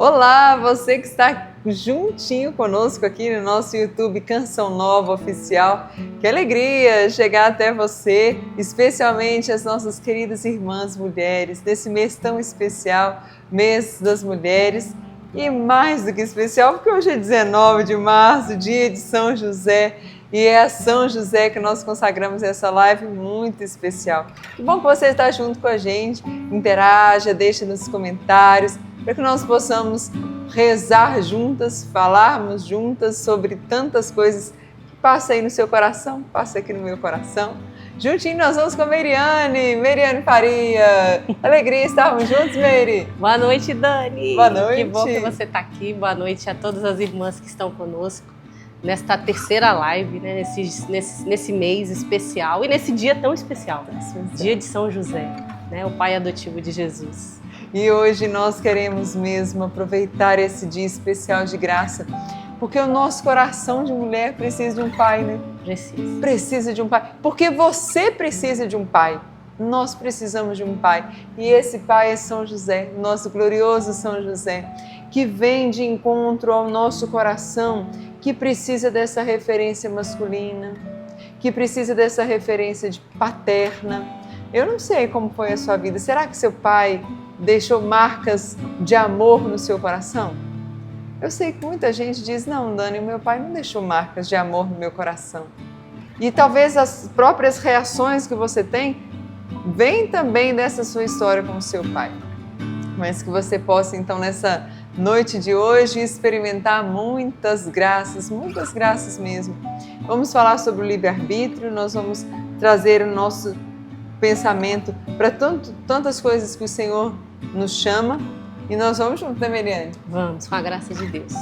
Olá, você que está juntinho conosco aqui no nosso YouTube Canção Nova Oficial. Que alegria chegar até você, especialmente as nossas queridas irmãs mulheres, nesse mês tão especial, mês das mulheres. E mais do que especial, porque hoje é 19 de março, dia de São José, e é a São José que nós consagramos essa live muito especial. Que bom que você está junto com a gente, interaja, deixa nos comentários, para que nós possamos rezar juntas, falarmos juntas sobre tantas coisas que passam aí no seu coração, passa aqui no meu coração. Juntinho nós vamos com a Meriane Faria. Alegria estarmos juntos, Meri. Boa noite, Dani. Boa noite. Que bom que você está aqui. Boa noite a todas as irmãs que estão conosco nesta terceira live, né? nesse mês especial e nesse dia tão especial. Dia de São José, né? O pai adotivo de Jesus. E hoje nós queremos mesmo aproveitar esse dia especial de graça, porque o nosso coração de mulher precisa de um pai, né? Precisa de um pai. Porque você precisa de um pai. Nós precisamos de um pai. E esse pai é São José, nosso glorioso São José, que vem de encontro ao nosso coração, que precisa dessa referência masculina, que precisa dessa referência de paterna. Eu não sei como foi a sua vida. Será que seu pai deixou marcas de amor no seu coração? Eu sei que muita gente diz, não, Dani, o meu pai não deixou marcas de amor no meu coração. E talvez as próprias reações que você tem vêm também dessa sua história com o seu pai. Mas que você possa, então, nessa noite de hoje, experimentar muitas graças mesmo. Vamos falar sobre o livre-arbítrio, nós vamos trazer o nosso pensamento para tantas coisas que o Senhor nos chama. E nós vamos juntos, né, Meriane? Vamos, com a graça de Deus.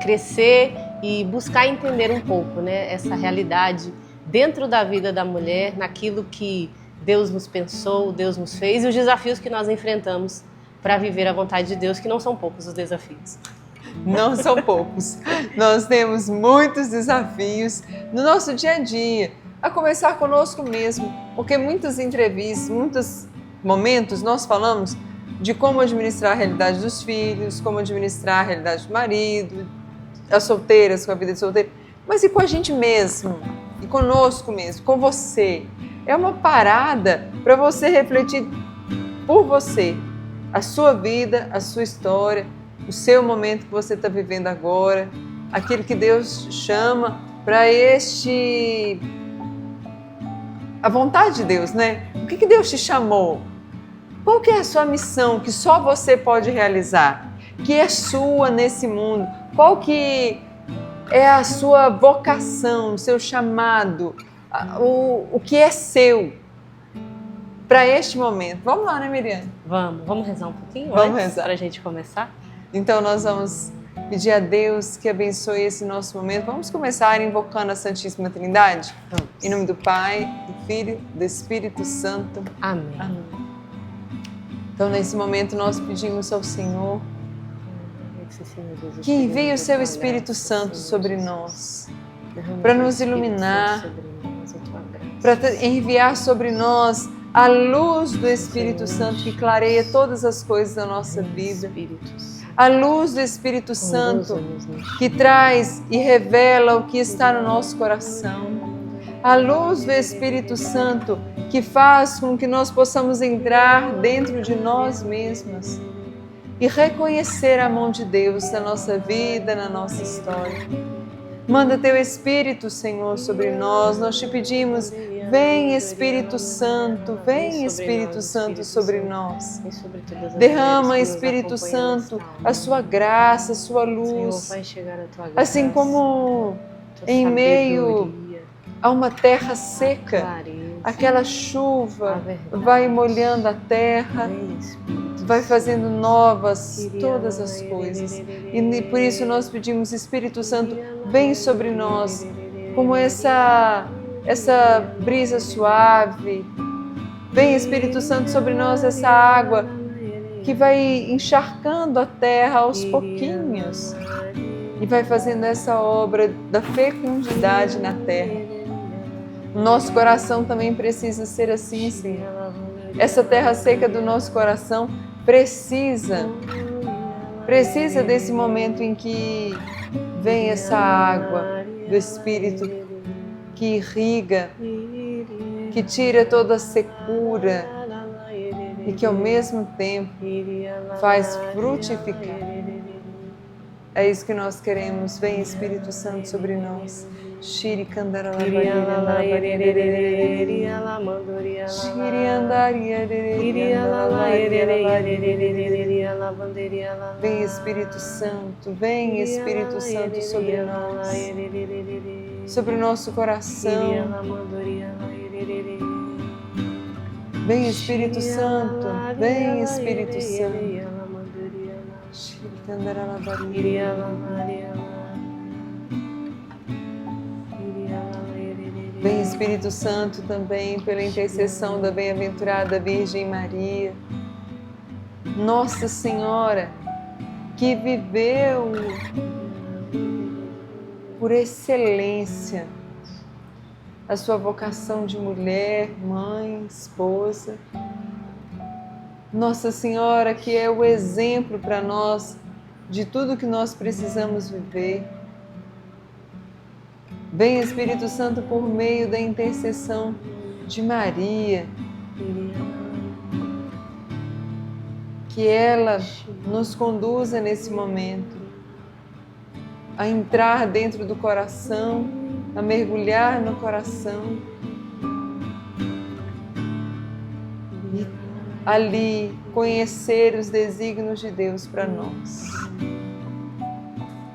Crescer e buscar entender um pouco, né, essa realidade dentro da vida da mulher, naquilo que Deus nos pensou, Deus nos fez e os desafios que nós enfrentamos para viver a vontade de Deus, que não são poucos os desafios. Não são poucos. Nós temos muitos desafios no nosso dia a dia, a começar conosco mesmo, porque muitas entrevistas, muitos momentos nós falamos de como administrar a realidade dos filhos, como administrar a realidade do marido, as solteiras com a vida de solteiro, mas e com a gente mesmo, e conosco mesmo, com você. É uma parada para você refletir por você, a sua vida, a sua história, o seu momento que você está vivendo agora, aquilo que Deus chama para a vontade de Deus, né? O que Deus te chamou? Qual que é a sua missão que só você pode realizar? Que é sua nesse mundo? Qual que é a sua vocação, o seu chamado? O que é seu para este momento? Vamos lá, né, Miriam? Vamos rezar um pouquinho para a gente começar? Então nós vamos pedir a Deus que abençoe esse nosso momento. Vamos começar invocando a Santíssima Trindade? Vamos. Em nome do Pai, do Filho, do Espírito Santo. Amém. Amém. Então, nesse momento, nós pedimos ao Senhor que envie o seu Espírito Santo sobre nós, para nos iluminar, para enviar sobre nós a luz do Espírito Santo que clareia todas as coisas da nossa vida. A luz do Espírito Santo que traz e revela o que está no nosso coração. A luz do Espírito Santo que faz com que nós possamos entrar dentro de nós mesmas e reconhecer a mão de Deus na nossa vida, na nossa história. Manda teu Espírito, Senhor, sobre nós. Nós te pedimos, vem Espírito Santo sobre nós. Derrama, Espírito Santo, a sua graça, a sua luz. Assim como em meio a uma terra seca, aquela chuva vai molhando a terra, vai fazendo novas todas as coisas. E por isso nós pedimos, Espírito Santo, vem sobre nós, como essa brisa suave. Vem, Espírito Santo, sobre nós essa água que vai encharcando a terra aos pouquinhos e vai fazendo essa obra da fecundidade na terra. Nosso coração também precisa ser assim, Senhor. Essa terra seca do nosso coração precisa Precisa desse momento em que vem essa água do Espírito que irriga, que tira toda a secura e que ao mesmo tempo faz frutificar. É isso que nós queremos. Vem Espírito Santo sobre nós. Shiri Kandarala Vem Espírito Santo, vem Espírito Santo sobre nós, sobre o nosso coração. Vem Espírito Santo, vem Espírito Santo. Shiri Kandarala Vem Espírito Santo também pela intercessão da bem-aventurada Virgem Maria, Nossa Senhora, que viveu por excelência a sua vocação de mulher, mãe, esposa. Nossa Senhora, que é o exemplo para nós de tudo que nós precisamos viver. Vem Espírito Santo por meio da intercessão de Maria, que ela nos conduza nesse momento a entrar dentro do coração, a mergulhar no coração e ali conhecer os desígnios de Deus para nós.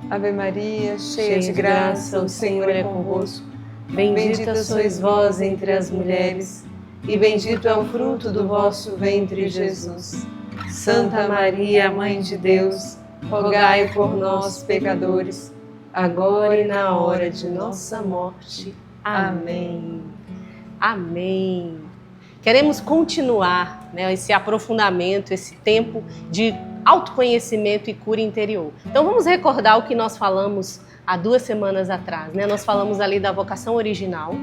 Ave Maria, cheia de graça, o Senhor é convosco. Bendita sois vós entre as mulheres, e bendito é o fruto do vosso ventre, Jesus. Santa Maria, Mãe de Deus, rogai por nós, pecadores, agora e na hora de nossa morte. Amém. Amém. Queremos continuar, né, esse aprofundamento, esse tempo de autoconhecimento e cura interior. Então vamos recordar o que nós falamos há 2 semanas atrás, né? Nós falamos ali da vocação original,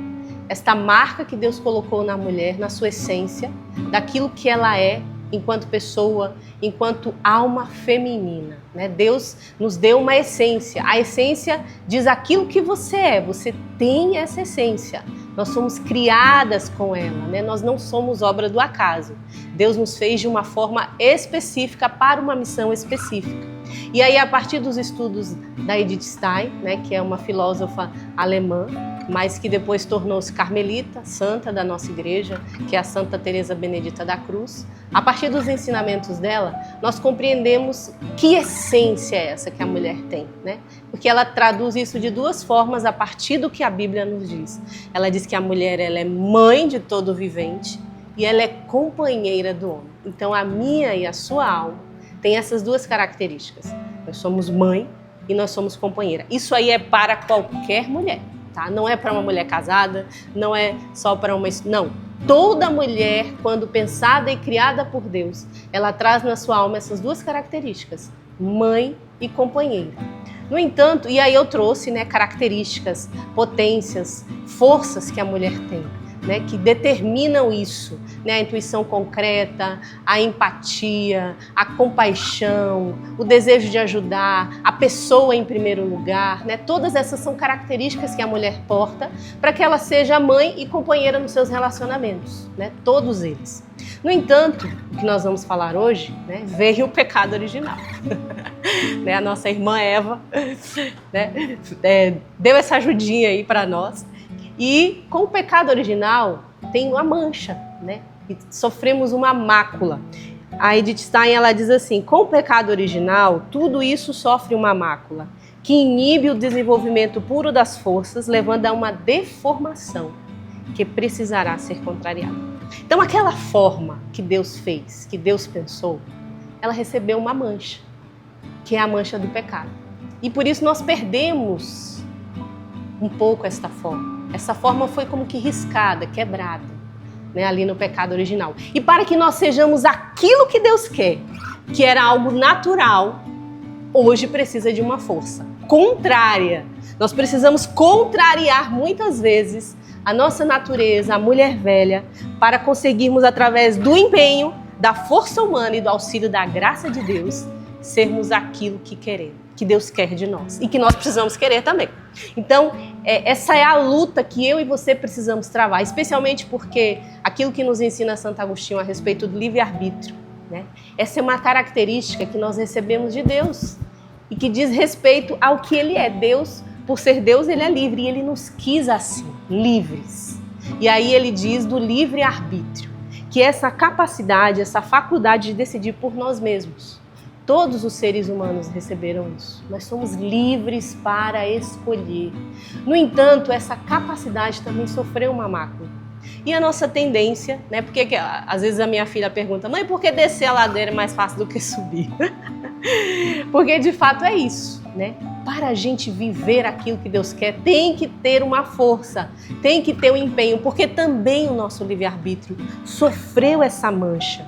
esta marca que Deus colocou na mulher, na sua essência, daquilo que ela é enquanto pessoa, enquanto alma feminina, né? Deus nos deu uma essência. A essência diz aquilo que você é, você tem essa essência. Nós somos criadas com ela, né? Nós não somos obra do acaso. Deus nos fez de uma forma específica para uma missão específica. E aí, a partir dos estudos da Edith Stein, né, que é uma filósofa alemã, mas que depois tornou-se carmelita, santa da nossa igreja, que é a Santa Teresa Benedita da Cruz, a partir dos ensinamentos dela, nós compreendemos que essência é essa que a mulher tem, né? Porque ela traduz isso de 2 formas a partir do que a Bíblia nos diz. Ela diz que a mulher, ela é mãe de todo vivente e ela é companheira do homem. Então a minha e a sua alma tem essas 2 características. Nós somos mãe e nós somos companheira. Isso aí é para qualquer mulher, tá? Não é para uma mulher casada, não é só para uma... Não. Toda mulher, quando pensada e criada por Deus, ela traz na sua alma essas 2 características, mãe e companheira. No entanto, e aí eu trouxe, né, características, potências, forças que a mulher tem, né, que determinam isso, né, a intuição concreta, a empatia, a compaixão, o desejo de ajudar, a pessoa em primeiro lugar, né, todas essas são características que a mulher porta para que ela seja mãe e companheira nos seus relacionamentos, né, todos eles. No entanto, o que nós vamos falar hoje, né, veio o pecado original. Né, a nossa irmã Eva, né, deu essa ajudinha aí para nós. E com o pecado original tem uma mancha, né? E sofremos uma mácula. A Edith Stein, ela diz assim: com o pecado original, tudo isso sofre uma mácula, que inibe o desenvolvimento puro das forças, levando a uma deformação que precisará ser contrariada. Então, aquela forma que Deus fez, que Deus pensou, ela recebeu uma mancha, que é a mancha do pecado. E por isso nós perdemos um pouco esta forma. Essa forma foi como que riscada, quebrada, né, ali no pecado original. E para que nós sejamos aquilo que Deus quer, que era algo natural, hoje precisa de uma força contrária. Nós precisamos contrariar muitas vezes a nossa natureza, a mulher velha, para conseguirmos, através do empenho, da força humana e do auxílio da graça de Deus, sermos aquilo que queremos, que Deus quer de nós e que nós precisamos querer também. Então, essa é a luta que eu e você precisamos travar, especialmente porque aquilo que nos ensina Santo Agostinho a respeito do livre-arbítrio, né? Essa é uma característica que nós recebemos de Deus e que diz respeito ao que Ele é. Deus, por ser Deus, Ele é livre e Ele nos quis assim, livres. E aí Ele diz do livre-arbítrio, que é essa capacidade, essa faculdade de decidir por nós mesmos. Todos os seres humanos receberam isso. Nós somos livres para escolher. No entanto, essa capacidade também sofreu uma mácula. E a nossa tendência, né? Porque às vezes a minha filha pergunta: mãe, por que descer a ladeira é mais fácil do que subir? Porque de fato é isso, né? Para a gente viver aquilo que Deus quer, tem que ter uma força, tem que ter um empenho, porque também o nosso livre-arbítrio sofreu essa mancha.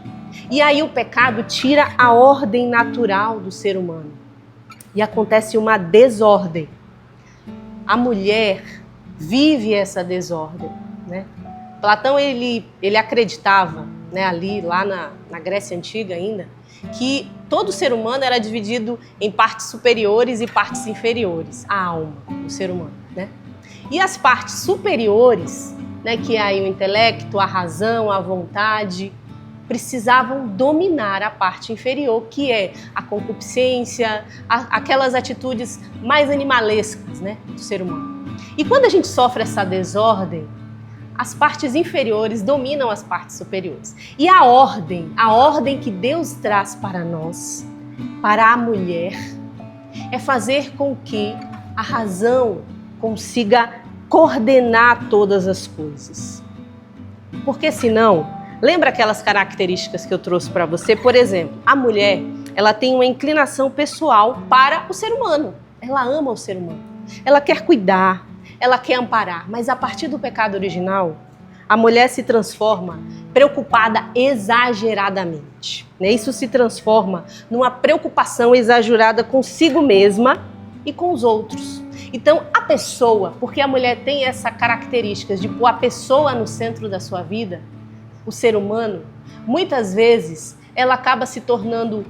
E aí o pecado tira a ordem natural do ser humano. E acontece uma desordem. A mulher vive essa desordem, né? Platão, ele acreditava, né, lá na Grécia Antiga ainda, que todo ser humano era dividido em partes superiores e partes inferiores, a alma do ser humano, né? E as partes superiores, né, que é aí o intelecto, a razão, a vontade, precisavam dominar a parte inferior, que é a concupiscência, aquelas atitudes mais animalescas, né, do ser humano. E quando a gente sofre essa desordem, as partes inferiores dominam as partes superiores. E a ordem que Deus traz para nós, para a mulher, é fazer com que a razão consiga coordenar todas as coisas. Porque senão, lembra aquelas características que eu trouxe para você? Por exemplo, a mulher, ela tem uma inclinação pessoal para o ser humano. Ela ama o ser humano. Ela quer cuidar, ela quer amparar. Mas a partir do pecado original, a mulher se transforma preocupada exageradamente, né? Isso se transforma numa preocupação exagerada consigo mesma e com os outros. Então, a pessoa, porque a mulher tem essa característica de pôr a pessoa no centro da sua vida, o ser humano, muitas vezes ela acaba se tornando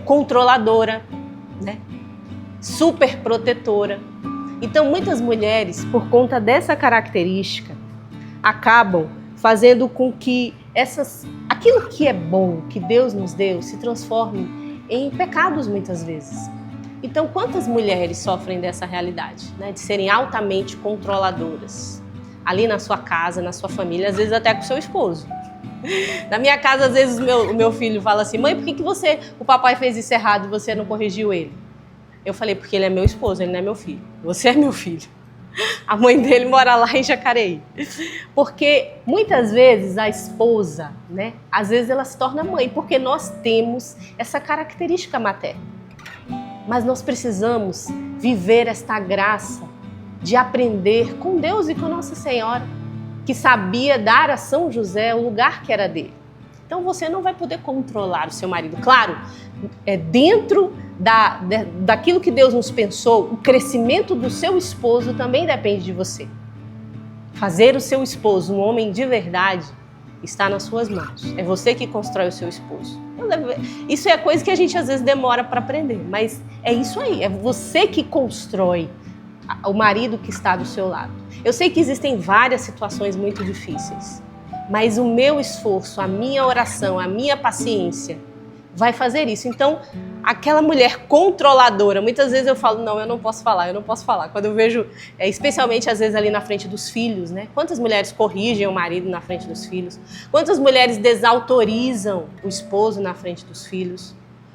controladora, né? Super protetora. Então, muitas mulheres, por conta dessa característica, acabam fazendo com que aquilo que é bom, que Deus nos deu, se transforme em pecados muitas vezes. Então, quantas mulheres sofrem dessa realidade, né? De serem altamente controladoras? Ali na sua casa, na sua família, às vezes até com o seu esposo. Na minha casa, às vezes o meu filho fala assim: mãe, por que o papai fez isso errado e você não corrigiu ele? Eu falei: porque ele é meu esposo, ele não é meu filho. Você é meu filho. A mãe dele mora lá em Jacareí. Porque muitas vezes a esposa, né, às vezes ela se torna mãe, porque nós temos essa característica materna. Mas nós precisamos viver esta graça de aprender com Deus e com Nossa Senhora, que sabia dar a São José o lugar que era dele. Então você não vai poder controlar o seu marido. Claro, dentro daquilo que Deus nos pensou, o crescimento do seu esposo também depende de você. Fazer o seu esposo um homem de verdade está nas suas mãos. É você que constrói o seu esposo. Isso é coisa que a gente às vezes demora para aprender, mas é isso aí, é você que constrói o marido que está do seu lado. Eu sei que existem várias situações muito difíceis, mas o meu esforço, a minha oração, a minha paciência vai fazer isso. Então, aquela mulher controladora, muitas vezes eu falo: não, eu não posso falar. Quando eu vejo, especialmente às vezes ali na frente dos filhos, né? Quantas mulheres corrigem o marido na frente dos filhos? Quantas mulheres desautorizam o esposo na frente dos filhos?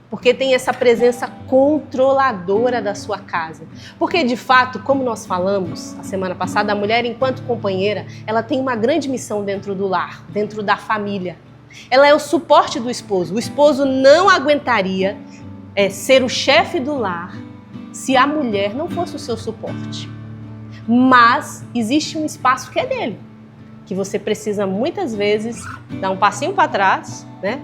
Porque tem essa presença controladora da sua casa. Porque, de fato, como nós falamos a semana passada, a mulher, enquanto companheira, ela tem uma grande missão dentro do lar, dentro da família. Ela é o suporte do esposo. O esposo não aguentaria ser o chefe do lar se a mulher não fosse o seu suporte. Mas existe um espaço que é dele, que você precisa muitas vezes dar um passinho para trás, né?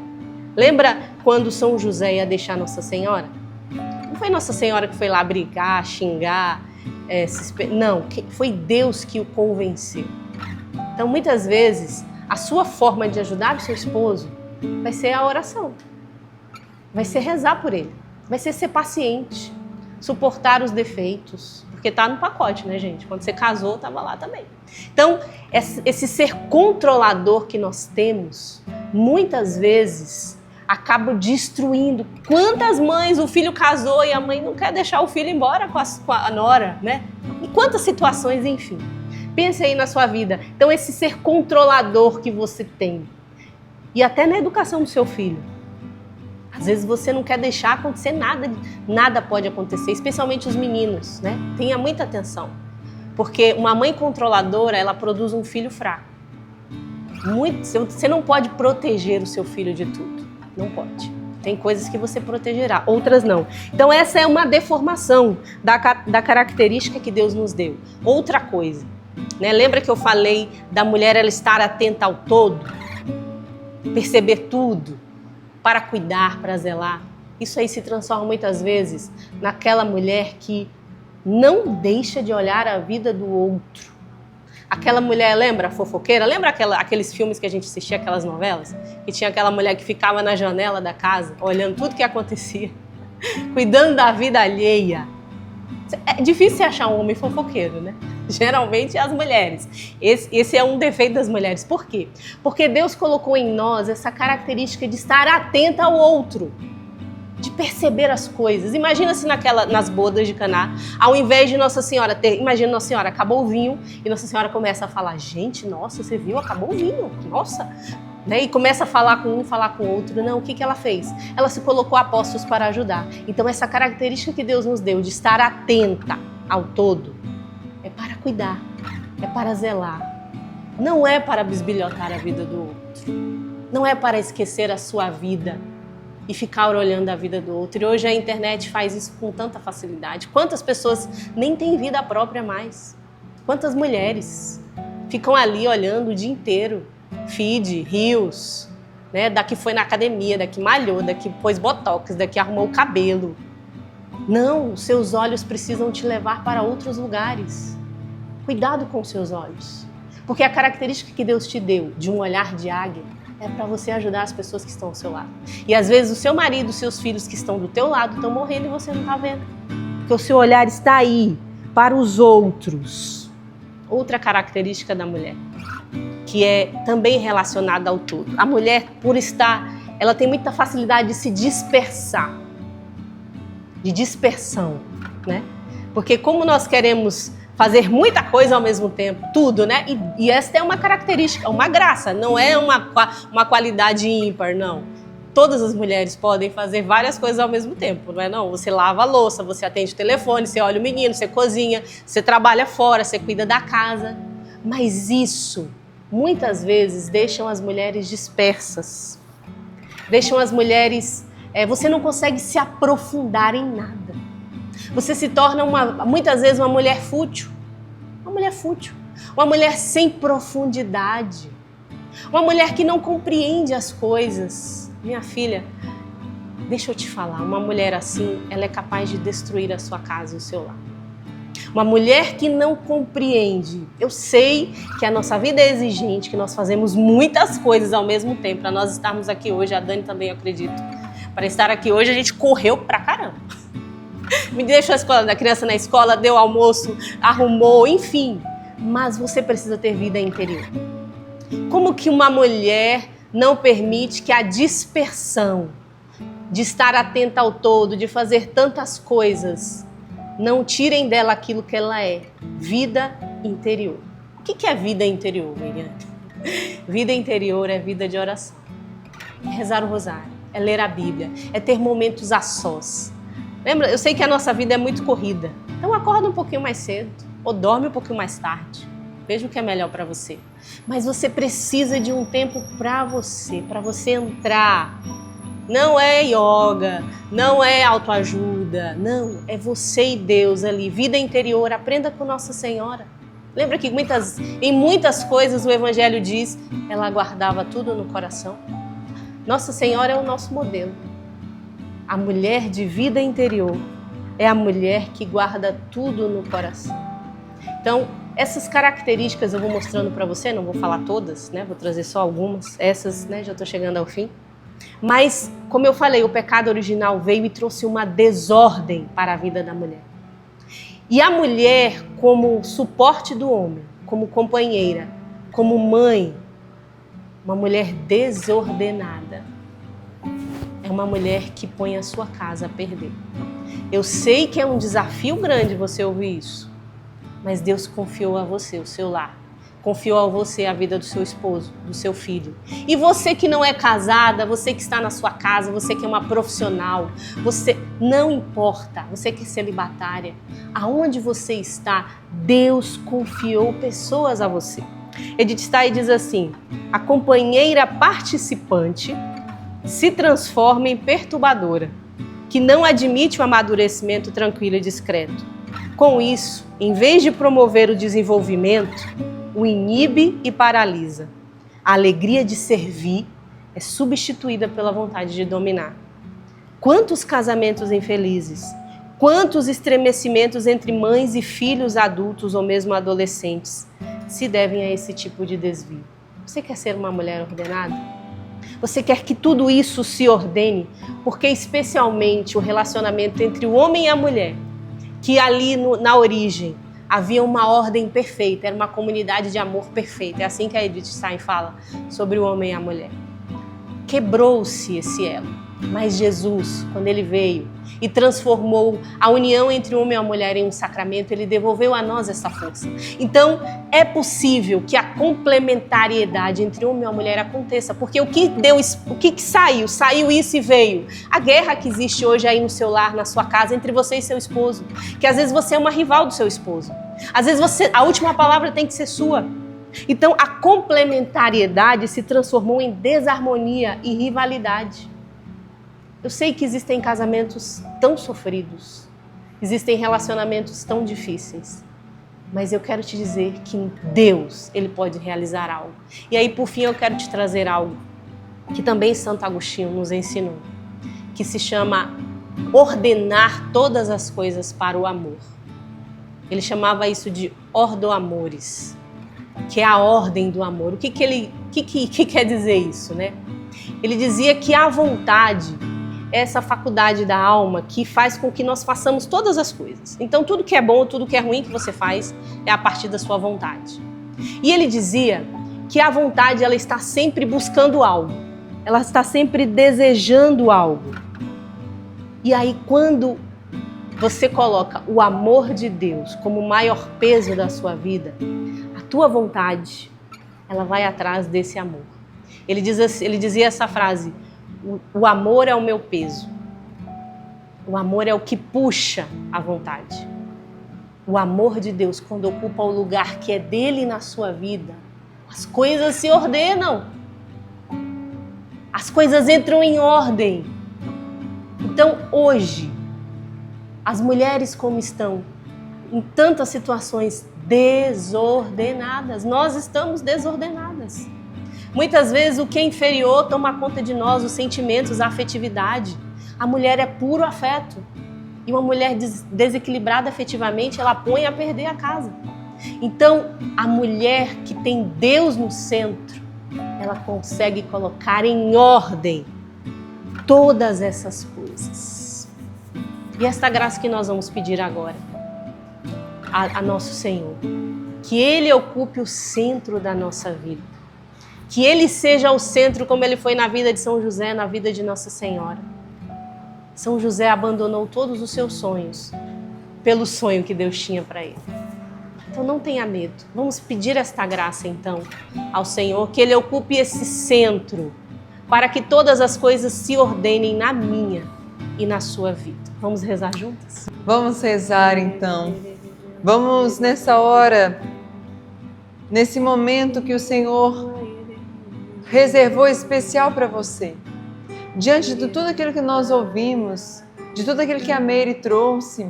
Lembra quando São José ia deixar Nossa Senhora? Não foi Nossa Senhora que foi lá brigar, xingar, não, foi Deus que o convenceu. Então, muitas vezes, a sua forma de ajudar o seu esposo vai ser a oração, vai ser rezar por ele. Vai ser paciente, suportar os defeitos, porque tá no pacote, né, gente? Quando você casou, tava lá também. Então, esse ser controlador que nós temos, muitas vezes, acaba destruindo. Quantas mães o filho casou e a mãe não quer deixar o filho embora com a nora, né? E quantas situações, enfim. Pense aí na sua vida. Então, esse ser controlador que você tem, e até na educação do seu filho. Às vezes você não quer deixar acontecer nada, nada pode acontecer, especialmente os meninos, né? Tenha muita atenção, porque uma mãe controladora, ela produz um filho fraco. Você não pode proteger o seu filho de tudo, não pode. Tem coisas que você protegerá, outras não. Então essa é uma deformação da característica que Deus nos deu. Outra coisa, né? Lembra que eu falei da mulher ela estar atenta ao todo? Perceber tudo? Para cuidar, para zelar. Isso aí se transforma muitas vezes naquela mulher que não deixa de olhar a vida do outro. Aquela mulher, lembra, fofoqueira? Lembra aqueles filmes que a gente assistia, aquelas novelas? Que tinha aquela mulher que ficava na janela da casa, olhando tudo que acontecia, cuidando da vida alheia. É difícil você achar um homem fofoqueiro, né? Geralmente as mulheres. Esse é um defeito das mulheres. Por quê? Porque Deus colocou em nós essa característica de estar atenta ao outro, de perceber as coisas. Imagina se nas bodas de Caná, ao invés de Nossa Senhora imagina Nossa Senhora, acabou o vinho e Nossa Senhora começa a falar, gente, nossa, você viu, acabou o vinho, nossa. Né? E começa a falar com um, falar com o outro. Não, o que ela fez? Ela se colocou apóstolos para ajudar. Então essa característica que Deus nos deu de estar atenta ao todo é para cuidar, é para zelar. Não é para bisbilhotar a vida do outro. Não é para esquecer a sua vida e ficar olhando a vida do outro. E hoje a internet faz isso com tanta facilidade. Quantas pessoas nem têm vida própria mais? Quantas mulheres ficam ali olhando o dia inteiro? Feed, rios, né? Daqui foi na academia, daqui malhou, daqui pôs botox, daqui arrumou o cabelo. Não, os seus olhos precisam te levar para outros lugares. Cuidado com os seus olhos. Porque a característica que Deus te deu de um olhar de águia é para você ajudar as pessoas que estão ao seu lado. E às vezes o seu marido, os seus filhos que estão do teu lado estão morrendo e você não está vendo. Porque o seu olhar está aí para os outros. Outra característica da mulher, que é também relacionada ao todo. A mulher, por estar, ela tem muita facilidade de se dispersar. De dispersão, né? Porque como nós queremos fazer muita coisa ao mesmo tempo, tudo, né? E esta é uma característica, uma graça, não é uma qualidade ímpar, não. Todas as mulheres podem fazer várias coisas ao mesmo tempo, não é não? Você lava a louça, você atende o telefone, você olha o menino, você cozinha, você trabalha fora, você cuida da casa. Mas isso, muitas vezes, deixam as mulheres dispersas. Deixam as mulheres... você não consegue se aprofundar em nada. Você se torna, muitas vezes, uma mulher fútil. Uma mulher fútil. Uma mulher sem profundidade. Uma mulher que não compreende as coisas. Minha filha, deixa eu te falar, uma mulher assim, ela é capaz de destruir a sua casa e o seu lar. Uma mulher que não compreende. Eu sei que a nossa vida é exigente, que nós fazemos muitas coisas ao mesmo tempo. Para nós estarmos aqui hoje, a Dani também acredito. Para estar aqui hoje, a gente correu pra caramba. Me deixou a criança na escola, deu almoço, arrumou, enfim. Mas você precisa ter vida interior. Como que uma mulher não permite que a dispersão de estar atenta ao todo, de fazer tantas coisas, não tirem dela aquilo que ela é? Vida interior. O que é vida interior, Miriam? Vida interior é vida de oração. É rezar o rosário. É ler a Bíblia, é ter momentos a sós. Lembra? Eu sei que a nossa vida é muito corrida. Então acorda um pouquinho mais cedo ou dorme um pouquinho mais tarde. Veja o que é melhor para você. Mas você precisa de um tempo para você entrar. Não é yoga, não é autoajuda, não. É você e Deus ali, vida interior. Aprenda com Nossa Senhora. Lembra que em muitas coisas o Evangelho diz, ela guardava tudo no coração. Nossa Senhora é o nosso modelo. A mulher de vida interior é a mulher que guarda tudo no coração. Então, essas características eu vou mostrando para você, não vou falar todas, né? Vou trazer só algumas. Essas, né? Já estou chegando ao fim. Mas, como eu falei, o pecado original veio e trouxe uma desordem para a vida da mulher. E a mulher, como suporte do homem, como companheira, como mãe, uma mulher desordenada, é uma mulher que põe a sua casa a perder. Eu sei que é um desafio grande você ouvir isso, mas Deus confiou a você o seu lar. Confiou a você a vida do seu esposo, do seu filho. E você que não é casada, você que está na sua casa, você que é uma profissional, você não importa, você que é celibatária, aonde você está, Deus confiou pessoas a você. Edith Stein diz assim: a companheira participante se transforma em perturbadora, que não admite o amadurecimento tranquilo e discreto. Com isso, em vez de promover o desenvolvimento, o inibe e paralisa. A alegria de servir é substituída pela vontade de dominar. Quantos casamentos infelizes, quantos estremecimentos entre mães e filhos adultos ou mesmo adolescentes se devem a esse tipo de desvio. Você quer ser uma mulher ordenada? Você quer que tudo isso se ordene? Porque especialmente o relacionamento entre o homem e a mulher, que ali na origem havia uma ordem perfeita, era uma comunidade de amor perfeita. É assim que a Edith Stein fala sobre o homem e a mulher. Quebrou-se esse elo, mas Jesus, quando ele veio e transformou a união entre o homem e a mulher em um sacramento, ele devolveu a nós essa força. Então, é possível que a complementariedade entre o homem e a mulher aconteça, porque o que saiu? Saiu isso e veio. A guerra que existe hoje aí no seu lar, na sua casa, entre você e seu esposo, que às vezes você é uma rival do seu esposo. Às vezes a última palavra tem que ser sua. Então, a complementariedade se transformou em desarmonia e rivalidade. Eu sei que existem casamentos tão sofridos, existem relacionamentos tão difíceis, mas eu quero te dizer que Deus, Ele pode realizar algo. E aí, por fim, eu quero te trazer algo que também Santo Agostinho nos ensinou, que se chama ordenar todas as coisas para o amor. Ele chamava isso de ordo amores, que é a ordem do amor. O que quer dizer isso, né? Ele dizia que a vontade é essa faculdade da alma que faz com que nós façamos todas as coisas. Então, tudo que é bom, tudo que é ruim que você faz é a partir da sua vontade. E ele dizia que a vontade, ela está sempre buscando algo. Ela está sempre desejando algo. E aí, quando você coloca o amor de Deus como o maior peso da sua vida, a tua vontade, ela vai atrás desse amor. Ele dizia essa frase: o amor é o meu peso. O amor é o que puxa a vontade. O amor de Deus, quando ocupa o lugar que é dele na sua vida, as coisas se ordenam. As coisas entram em ordem. Então, hoje, as mulheres como estão em tantas situações desordenadas, nós estamos desordenadas. Muitas vezes o que é inferior toma conta de nós, os sentimentos, a afetividade. A mulher é puro afeto. E uma mulher desequilibrada afetivamente, ela põe a perder a casa. Então, a mulher que tem Deus no centro, ela consegue colocar em ordem todas essas coisas. E esta graça que nós vamos pedir agora a nosso Senhor, que Ele ocupe o centro da nossa vida. Que Ele seja o centro, como Ele foi na vida de São José, na vida de Nossa Senhora. São José abandonou todos os seus sonhos pelo sonho que Deus tinha para ele. Então não tenha medo. Vamos pedir esta graça então ao Senhor, que Ele ocupe esse centro para que todas as coisas se ordenem na minha e na sua vida. Vamos rezar juntas? Vamos rezar então. Vamos nessa hora, nesse momento que o Senhor reservou especial para você. Diante de tudo aquilo que nós ouvimos, de tudo aquilo que a Mary trouxe,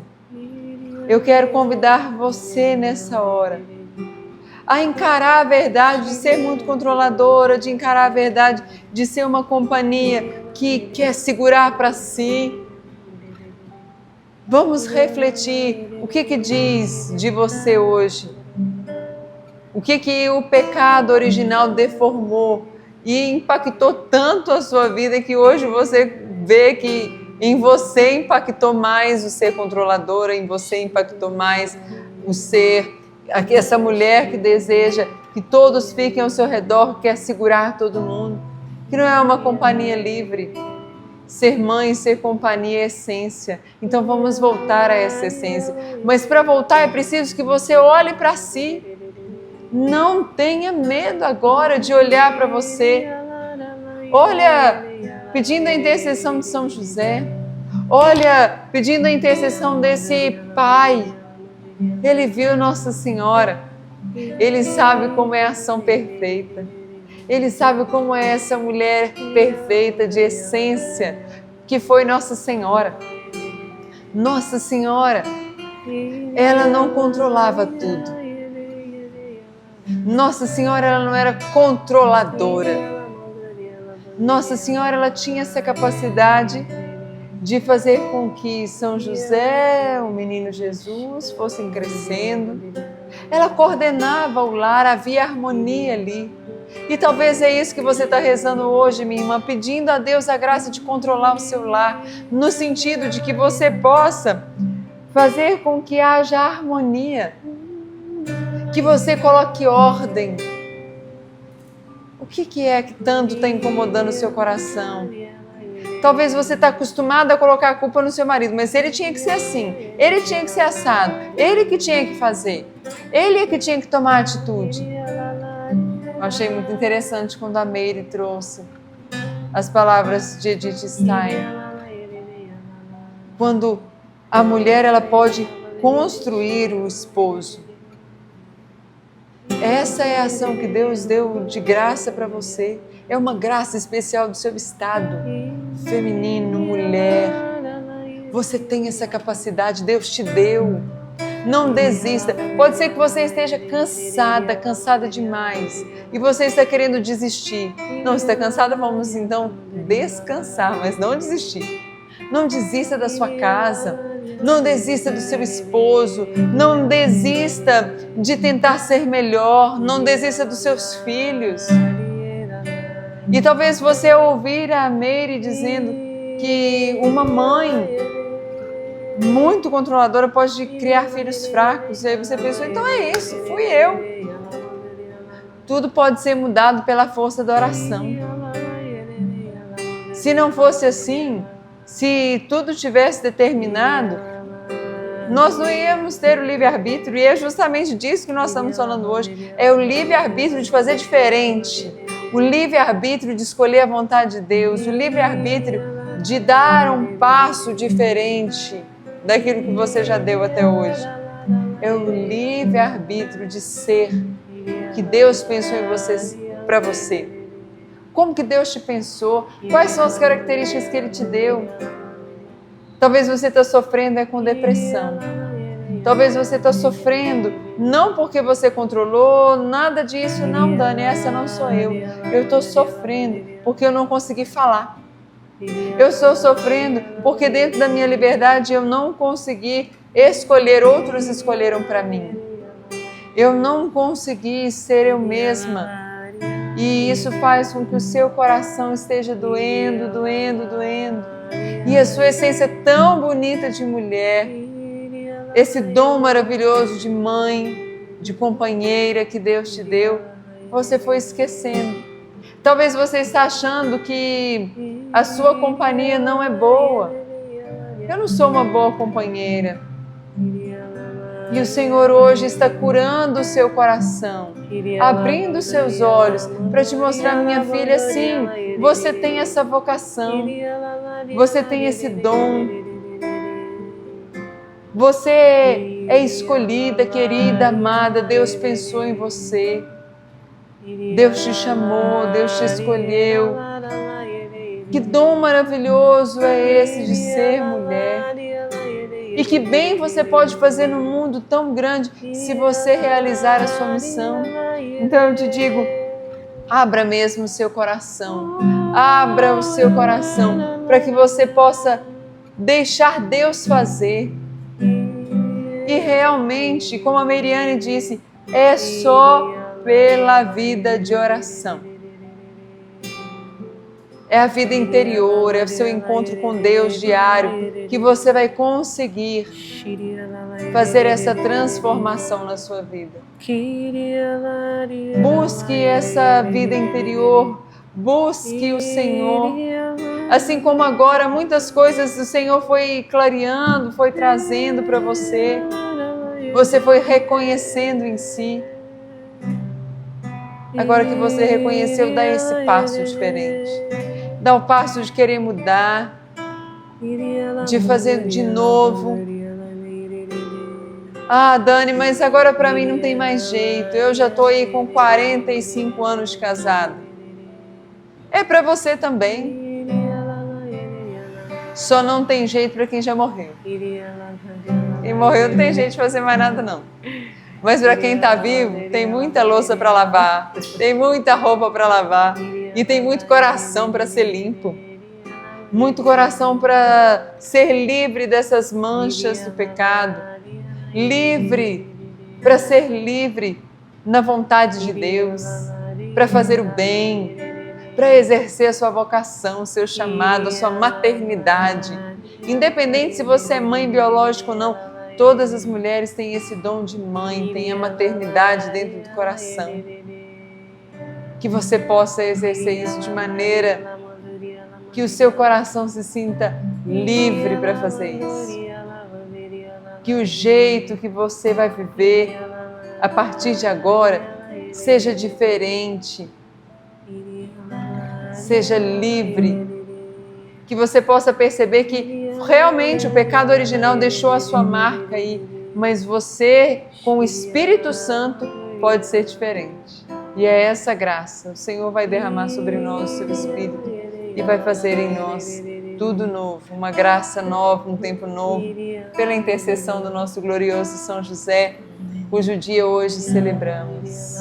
eu quero convidar você nessa hora a encarar a verdade de ser muito controladora, de encarar a verdade de ser uma companhia que quer segurar para si. Vamos refletir o que diz de você hoje. O que o pecado original deformou e impactou tanto a sua vida que hoje você vê que em você impactou mais o ser controladora, em você impactou mais o ser, essa mulher que deseja que todos fiquem ao seu redor, que quer segurar todo mundo, que não é uma companhia livre. Ser mãe, ser companhia é essência. Então vamos voltar a essa essência. Mas para voltar é preciso que você olhe para si. Não tenha medo agora de olhar para você. Olha, pedindo a intercessão de São José. Olha, pedindo a intercessão desse pai. Ele viu Nossa Senhora. Ele sabe como é a ação perfeita. Ele sabe como é essa mulher perfeita de essência que foi Nossa Senhora. Nossa Senhora, ela não controlava tudo. Nossa Senhora, ela não era controladora. Nossa Senhora, ela tinha essa capacidade de fazer com que São José, o menino Jesus, fossem crescendo. Ela coordenava o lar, havia harmonia ali. E talvez é isso que você está rezando hoje, minha irmã, pedindo a Deus a graça de controlar o seu lar, no sentido de que você possa fazer com que haja harmonia, que você coloque ordem. O que é que tanto está incomodando o seu coração? Talvez você está acostumado a colocar a culpa no seu marido, mas ele tinha que ser assim, ele tinha que ser assado, ele que tinha que fazer, ele é que tinha que tomar atitude. Eu achei muito interessante quando a Meire trouxe as palavras de Edith Stein. Quando a mulher ela pode construir o esposo. Essa é a ação que Deus deu de graça para você. É uma graça especial do seu estado feminino, mulher. Você tem essa capacidade, Deus te deu. Não desista. Pode ser que você esteja cansada demais e você está querendo desistir. Não, está cansada? Vamos então descansar, mas não desistir. Não desista da sua casa, não desista do seu esposo, não desista de tentar ser melhor, não desista dos seus filhos. E talvez você ouvir a Meire dizendo que uma mãe muito controladora pode criar filhos fracos. E aí você pensou, então é isso, fui eu. Tudo pode ser mudado pela força da oração. Se não fosse assim, se tudo tivesse determinado, nós não íamos ter o livre-arbítrio. E é justamente disso que nós estamos falando hoje. É o livre-arbítrio de fazer diferente. O livre-arbítrio de escolher a vontade de Deus. O livre-arbítrio de dar um passo diferente daquilo que você já deu até hoje. É o livre-arbítrio de ser que Deus pensou em você, para você. Como que Deus te pensou? Quais são as características que Ele te deu? Talvez você está sofrendo com depressão. Talvez você está sofrendo não porque você controlou, nada disso. Não, Dani, essa não sou eu. Eu estou sofrendo porque eu não consegui falar. Eu estou sofrendo porque dentro da minha liberdade eu não consegui escolher, outros escolheram para mim. Eu não consegui ser eu mesma. E isso faz com que o seu coração esteja doendo. E a sua essência tão bonita de mulher, esse dom maravilhoso de mãe, de companheira que Deus te deu, você foi esquecendo. Talvez você está achando que a sua companhia não é boa. Eu não sou uma boa companheira. E o Senhor hoje está curando o seu coração, abrindo os seus olhos para te mostrar, minha filha, sim, você tem essa vocação, você tem esse dom, você é escolhida, querida, amada, Deus pensou em você, Deus te chamou, Deus te escolheu. Que dom maravilhoso é esse de ser mulher. E que bem você pode fazer no mundo tão grande se você realizar a sua missão. Então eu te digo, abra mesmo o seu coração. Abra o seu coração para que você possa deixar Deus fazer. E realmente, como a Meriane disse, é só pela vida de oração. É a vida interior, é o seu encontro com Deus diário, que você vai conseguir fazer essa transformação na sua vida. Busque essa vida interior, busque o Senhor. Assim como agora muitas coisas o Senhor foi clareando, foi trazendo para você, você foi reconhecendo em si. Agora que você reconheceu, dá esse passo diferente. Dá o passo de querer mudar, de fazer de novo. Ah, Dani, mas agora para mim não tem mais jeito. Eu já estou aí com 45 anos de casado. É para você também. Só não tem jeito para quem já morreu. E morreu não tem jeito de fazer mais nada não. Mas para quem está vivo, tem muita louça para lavar, tem muita roupa para lavar e tem muito coração para ser limpo. Muito coração para ser livre dessas manchas do pecado. Livre, para ser livre na vontade de Deus, para fazer o bem, para exercer a sua vocação, o seu chamado, a sua maternidade. Independente se você é mãe biológica ou não, todas as mulheres têm esse dom de mãe, têm a maternidade dentro do coração. Que você possa exercer isso de maneira que o seu coração se sinta livre para fazer isso. Que o jeito que você vai viver a partir de agora seja diferente, seja livre. Que você possa perceber que realmente o pecado original deixou a sua marca aí, mas você, com o Espírito Santo, pode ser diferente. E é essa graça. O Senhor vai derramar sobre nós o seu Espírito e vai fazer em nós tudo novo, uma graça nova, um tempo novo, pela intercessão do nosso glorioso São José, cujo dia hoje celebramos.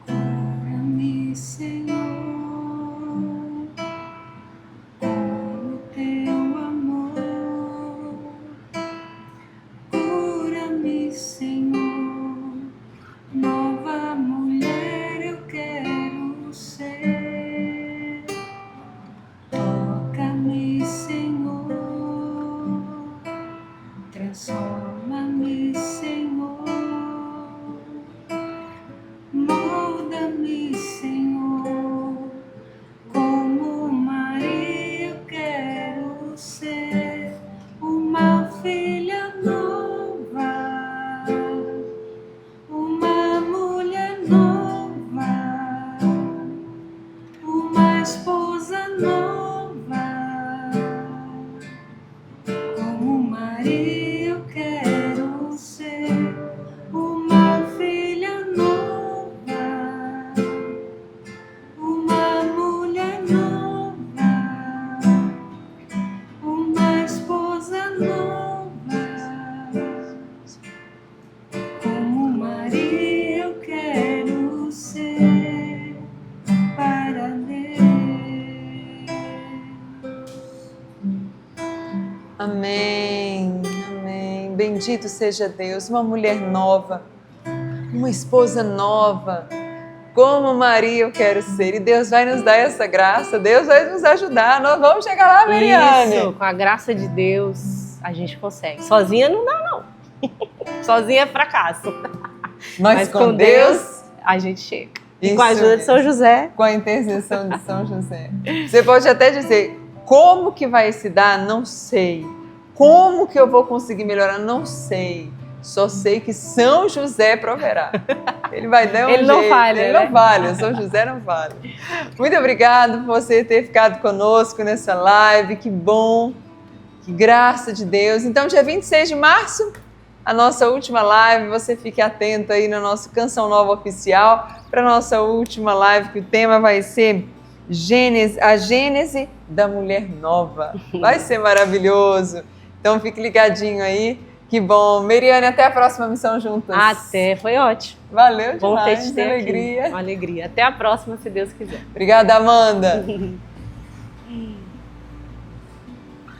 Cura-me, Senhor, com o teu amor. Cura-me, Senhor, nova mulher eu quero ser. Toca-me, Senhor, transforma-me, Senhor. Molda-me, Senhor, como Maria eu quero ser, uma filha nova, uma mulher nova, uma esposa nova, como Maria eu quero ser, uma filha nova, uma mulher nova, uma esposa nova, como Maria eu quero ser para Deus. Amém, amém. Bendito seja Deus, uma mulher nova, uma esposa nova, como Maria eu quero ser. E Deus vai nos dar essa graça, Deus vai nos ajudar. Nós vamos chegar lá, Mariane. Isso, com a graça de Deus, a gente consegue. Sozinha não dá, não. Sozinha é fracasso. Mas com Deus, a gente chega. E isso com a ajuda de São mesmo. José. Com a intercessão de São José. Você pode até dizer, como que vai se dar? Não sei. Como que eu vou conseguir melhorar? Não sei. Só sei que São José proverá. Ele vai dar um Ele jeito. não falha, Ele né? não falha. São José não falha. Muito obrigado por você ter ficado conosco nessa live. Que bom. Que graça de Deus. Então, dia 26 de março, a nossa última live. Você fique atento aí no nosso Canção Nova Oficial para a nossa última live, que o tema vai ser a Gênese da Mulher Nova. Vai ser maravilhoso. Então, fique ligadinho aí. Que bom. Meriane, até a próxima missão juntas. Até, foi ótimo. Valeu Bom ter demais, te ter alegria. aqui. Uma alegria. Até a próxima, se Deus quiser. Obrigada, Amanda.